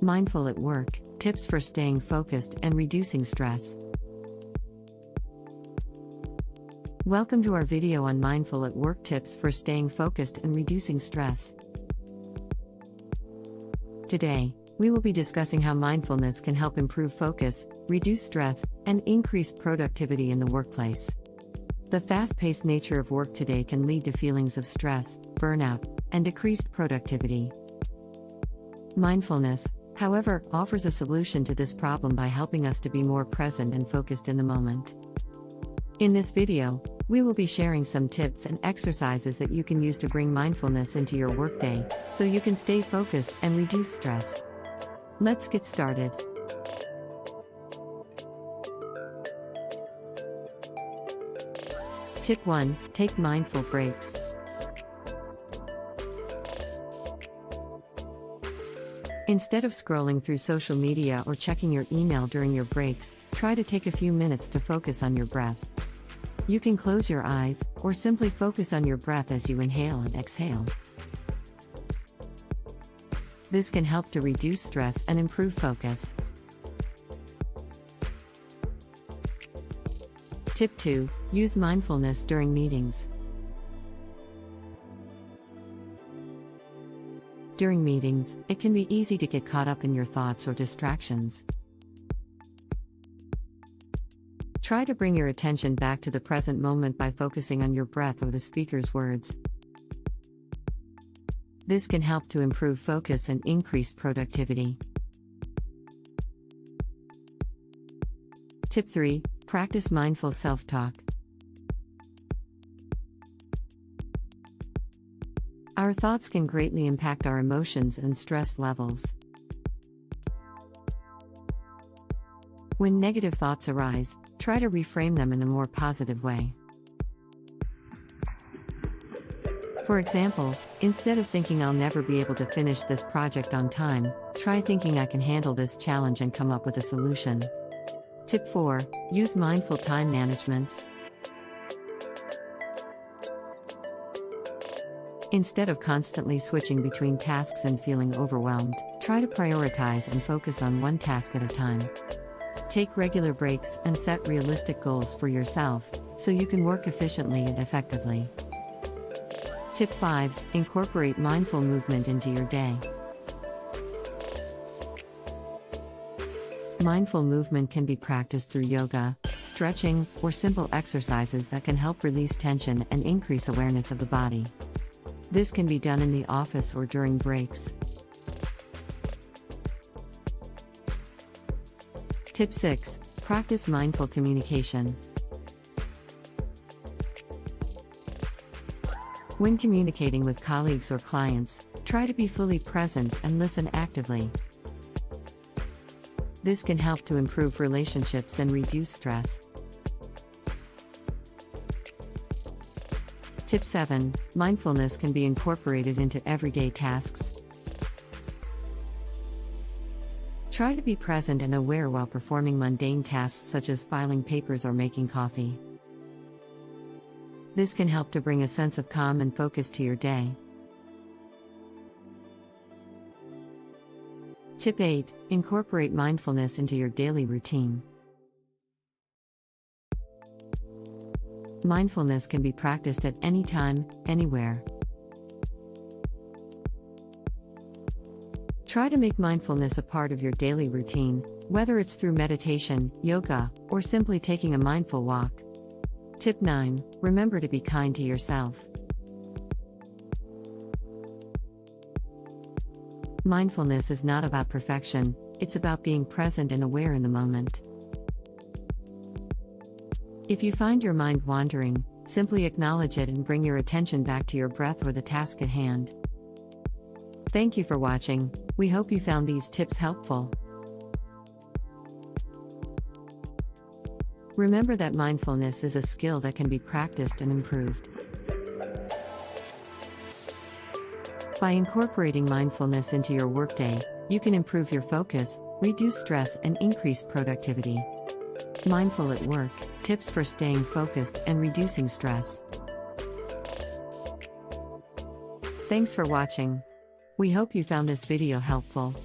Mindful at work, tips for staying focused and reducing stress. Welcome to our video on mindful at work tips for staying focused and reducing stress. Today, we will be discussing how mindfulness can help improve focus, reduce stress, and increase productivity in the workplace. The fast-paced nature of work today can lead to feelings of stress, burnout, and decreased productivity. Mindfulness, however, offers a solution to this problem by helping us to be more present and focused in the moment. In this video, we will be sharing some tips and exercises that you can use to bring mindfulness into your workday, so you can stay focused and reduce stress. Let's get started. Tip 1. Take mindful breaks. Instead of scrolling through social media or checking your email during your breaks, try to take a few minutes to focus on your breath. You can close your eyes, or simply focus on your breath as you inhale and exhale. This can help to reduce stress and improve focus. Tip 2. Use mindfulness during meetings. During meetings, it can be easy to get caught up in your thoughts or distractions. Try to bring your attention back to the present moment by focusing on your breath or the speaker's words. This can help to improve focus and increase productivity. Tip 3. Practice mindful self-talk. Our thoughts can greatly impact our emotions and stress levels. When negative thoughts arise, try to reframe them in a more positive way. For example, instead of thinking I'll never be able to finish this project on time, try thinking I can handle this challenge and come up with a solution. Tip 4. Use mindful time management. Instead of constantly switching between tasks and feeling overwhelmed, try to prioritize and focus on one task at a time. Take regular breaks and set realistic goals for yourself, so you can work efficiently and effectively. Tip 5. Incorporate mindful movement into your day. Mindful movement can be practiced through yoga, stretching, or simple exercises that can help release tension and increase awareness of the body. This can be done in the office or during breaks. Tip 6. Practice mindful communication. When communicating with colleagues or clients, try to be fully present and listen actively. This can help to improve relationships and reduce stress. Tip 7. Mindfulness can be incorporated into everyday tasks. Try to be present and aware while performing mundane tasks such as filing papers or making coffee. This can help to bring a sense of calm and focus to your day. Tip 8. Incorporate mindfulness into your daily routine. Mindfulness can be practiced at any time, anywhere. Try to make mindfulness a part of your daily routine, whether it's through meditation, yoga, or simply taking a mindful walk. Tip 9. Remember to be kind to yourself. Mindfulness is not about perfection, it's about being present and aware in the moment. If you find your mind wandering, simply acknowledge it and bring your attention back to your breath or the task at hand. Thank you for watching. We hope you found these tips helpful. Remember that mindfulness is a skill that can be practiced and improved. By incorporating mindfulness into your workday, you can improve your focus, reduce stress, and increase productivity. Mindful at work, tips for staying focused and reducing stress. Thanks for watching. We hope you found this video helpful.